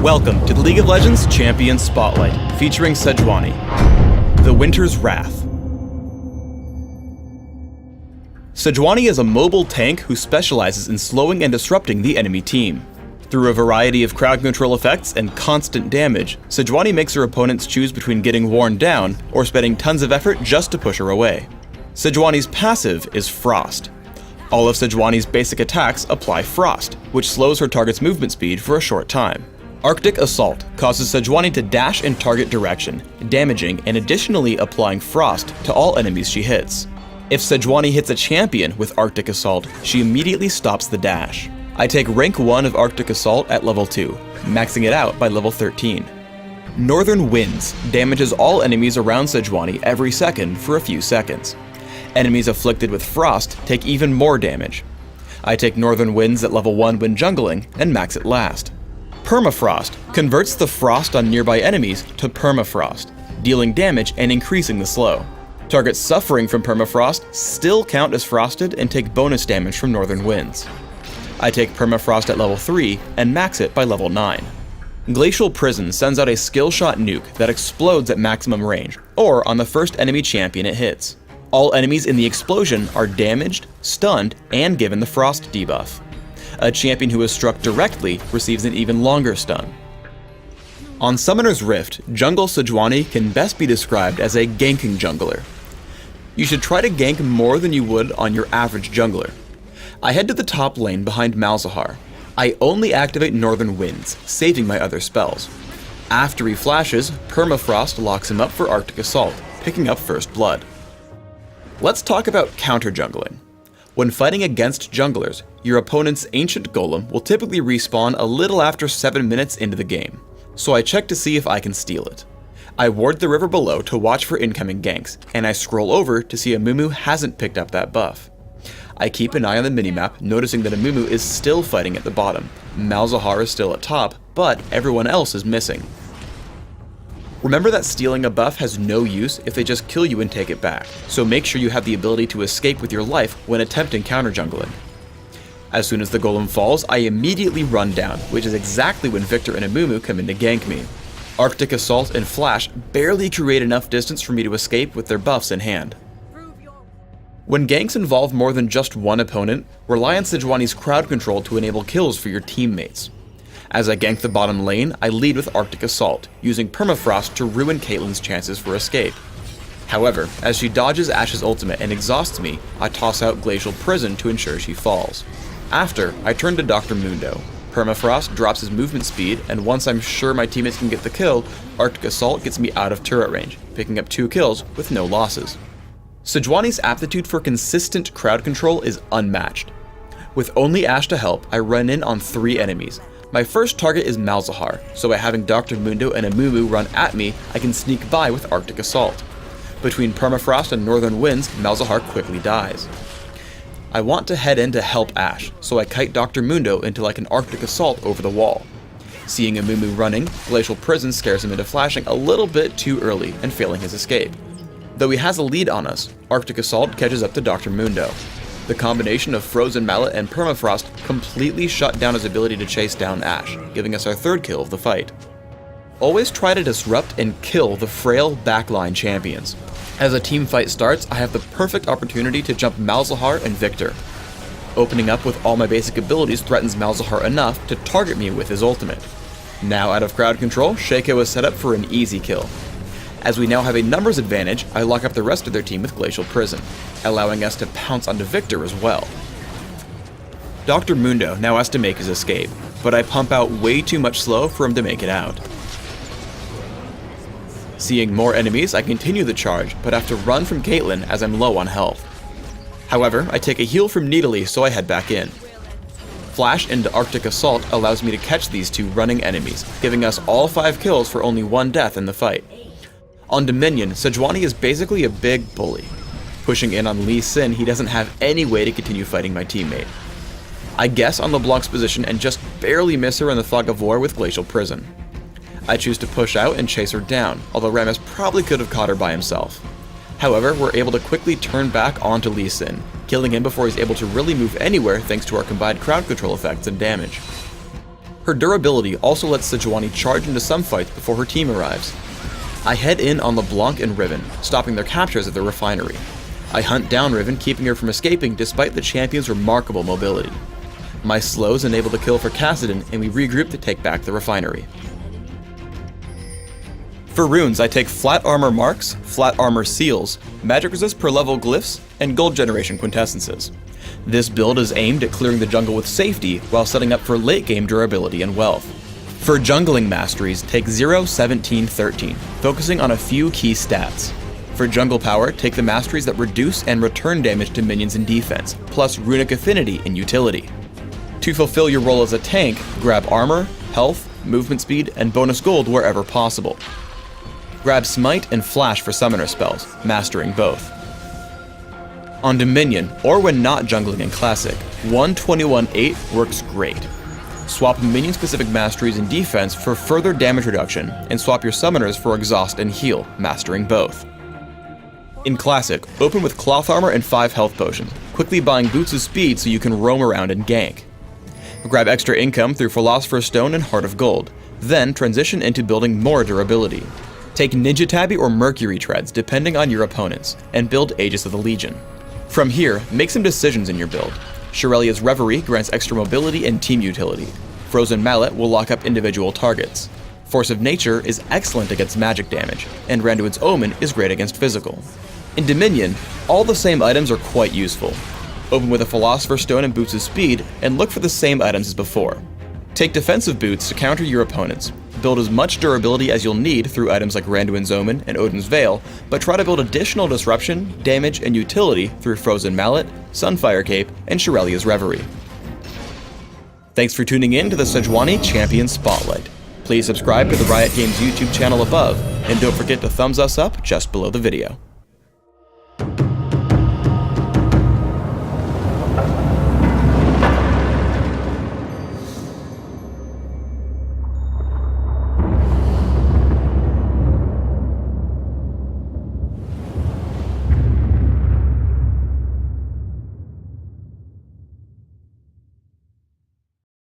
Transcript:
Welcome to the League of Legends Champions Spotlight, featuring Sejuani, the Winter's Wrath. Sejuani is a mobile tank who specializes in slowing and disrupting the enemy team. Through a variety of crowd control effects and constant damage, Sejuani makes her opponents choose between getting worn down or spending tons of effort just to push her away. Sejuani's passive is Frost. All of Sejuani's basic attacks apply Frost, which slows her target's movement speed for a short time. Arctic Assault causes Sejuani to dash in target direction, damaging and additionally applying Frost to all enemies she hits. If Sejuani hits a champion with Arctic Assault, she immediately stops the dash. I take rank 1 of Arctic Assault at level 2, maxing it out by level 13. Northern Winds damages all enemies around Sejuani every second for a few seconds. Enemies afflicted with Frost take even more damage. I take Northern Winds at level 1 when jungling and max it last. Permafrost converts the frost on nearby enemies to permafrost, dealing damage and increasing the slow. Targets suffering from permafrost still count as frosted and take bonus damage from Northern Winds. I take permafrost at level 3 and max it by level 9. Glacial Prison sends out a skill shot nuke that explodes at maximum range, or on the first enemy champion it hits. All enemies in the explosion are damaged, stunned, and given the frost debuff. A champion who is struck directly receives an even longer stun. On Summoner's Rift, Jungle Sejuani can best be described as a ganking jungler. You should try to gank more than you would on your average jungler. I head to the top lane behind Malzahar. I only activate Northern Winds, saving my other spells. After he flashes, Permafrost locks him up for Arctic Assault, picking up First Blood. Let's talk about counter-jungling. When fighting against junglers, your opponent's Ancient Golem will typically respawn a little after 7 minutes into the game, so I check to see if I can steal it. I ward the river below to watch for incoming ganks, and I scroll over to see Amumu hasn't picked up that buff. I keep an eye on the minimap, noticing that Amumu is still fighting at the bottom. Malzahar is still at top, but everyone else is missing. Remember that stealing a buff has no use if they just kill you and take it back, so make sure you have the ability to escape with your life when attempting counter-jungling. As soon as the golem falls, I immediately run down, which is exactly when Victor and Amumu come in to gank me. Arctic Assault and Flash barely create enough distance for me to escape with their buffs in hand. When ganks involve more than just one opponent, rely on Sejuani's crowd control to enable kills for your teammates. As I gank the bottom lane, I lead with Arctic Assault, using Permafrost to ruin Caitlyn's chances for escape. However, as she dodges Ashe's ultimate and exhausts me, I toss out Glacial Prison to ensure she falls. After, I turn to Dr. Mundo. Permafrost drops his movement speed, and once I'm sure my teammates can get the kill, Arctic Assault gets me out of turret range, picking up 2 kills with no losses. Sejuani's aptitude for consistent crowd control is unmatched. With only Ashe to help, I run in on 3 enemies. My first target is Malzahar, so by having Dr. Mundo and Amumu run at me, I can sneak by with Arctic Assault. Between Permafrost and Northern Winds, Malzahar quickly dies. I want to head in to help Ashe, so I kite Dr. Mundo into like an Arctic Assault over the wall. Seeing Amumu running, Glacial Prison scares him into flashing a little bit too early and failing his escape. Though he has a lead on us, Arctic Assault catches up to Dr. Mundo. The combination of Frozen Mallet and Permafrost completely shut down his ability to chase down Ashe, giving us our 3rd kill of the fight. Always try to disrupt and kill the frail backline champions. As a team fight starts, I have the perfect opportunity to jump Malzahar and Victor. Opening up with all my basic abilities threatens Malzahar enough to target me with his ultimate. Now out of crowd control, Shaco is set up for an easy kill. As we now have a numbers advantage, I lock up the rest of their team with Glacial Prison, allowing us to pounce onto Victor as well. Dr. Mundo now has to make his escape, but I pump out way too much slow for him to make it out. Seeing more enemies, I continue the charge, but have to run from Caitlyn as I'm low on health. However, I take a heal from Nidalee, so I head back in. Flash into Arctic Assault allows me to catch these 2 running enemies, giving us all 5 kills for only 1 death in the fight. On Dominion, Sejuani is basically a big bully. Pushing in on Lee Sin, he doesn't have any way to continue fighting my teammate. I guess on LeBlanc's position and just barely miss her in the Fog of War with Glacial Prison. I choose to push out and chase her down, although Rammus probably could have caught her by himself. However, we're able to quickly turn back onto Lee Sin, killing him before he's able to really move anywhere thanks to our combined crowd control effects and damage. Her durability also lets Sejuani charge into some fights before her team arrives. I head in on LeBlanc and Riven, stopping their captures of the refinery. I hunt down Riven, keeping her from escaping despite the champion's remarkable mobility. My slows enable the kill for Kassadin, and we regroup to take back the refinery. For runes, I take flat armor marks, flat armor seals, magic resist per level glyphs, and gold generation quintessences. This build is aimed at clearing the jungle with safety while setting up for late game durability and wealth. For jungling masteries, take 0, 17, 13, focusing on a few key stats. For jungle power, take the masteries that reduce and return damage to minions in defense, plus runic affinity in utility. To fulfill your role as a tank, grab armor, health, movement speed, and bonus gold wherever possible. Grab smite and flash for summoner spells, mastering both. On Dominion, or when not jungling in Classic, 121-8 works great. Swap minion-specific masteries in defense for further damage reduction, and swap your summoners for exhaust and heal, mastering both. In Classic, open with cloth armor and 5 health potions, quickly buying boots of speed so you can roam around and gank. Grab extra income through Philosopher's Stone and Heart of Gold, then transition into building more durability. Take Ninja Tabby or Mercury Treads depending on your opponents, and build Aegis of the Legion. From here, make some decisions in your build. Shirelia's Reverie grants extra mobility and team utility. Frozen Mallet will lock up individual targets. Force of Nature is excellent against magic damage, and Randuin's Omen is great against physical. In Dominion, all the same items are quite useful. Open with a Philosopher's Stone and Boots of Speed, and look for the same items as before. Take defensive boots to counter your opponents. Build as much durability as you'll need through items like Randuin's Omen and Odin's Veil, but try to build additional disruption, damage, and utility through Frozen Mallet, Sunfire Cape, and Shirelia's Reverie. Thanks for tuning in to the Sejuani Champion Spotlight. Please subscribe to the Riot Games YouTube channel above, and don't forget to thumbs us up just below the video.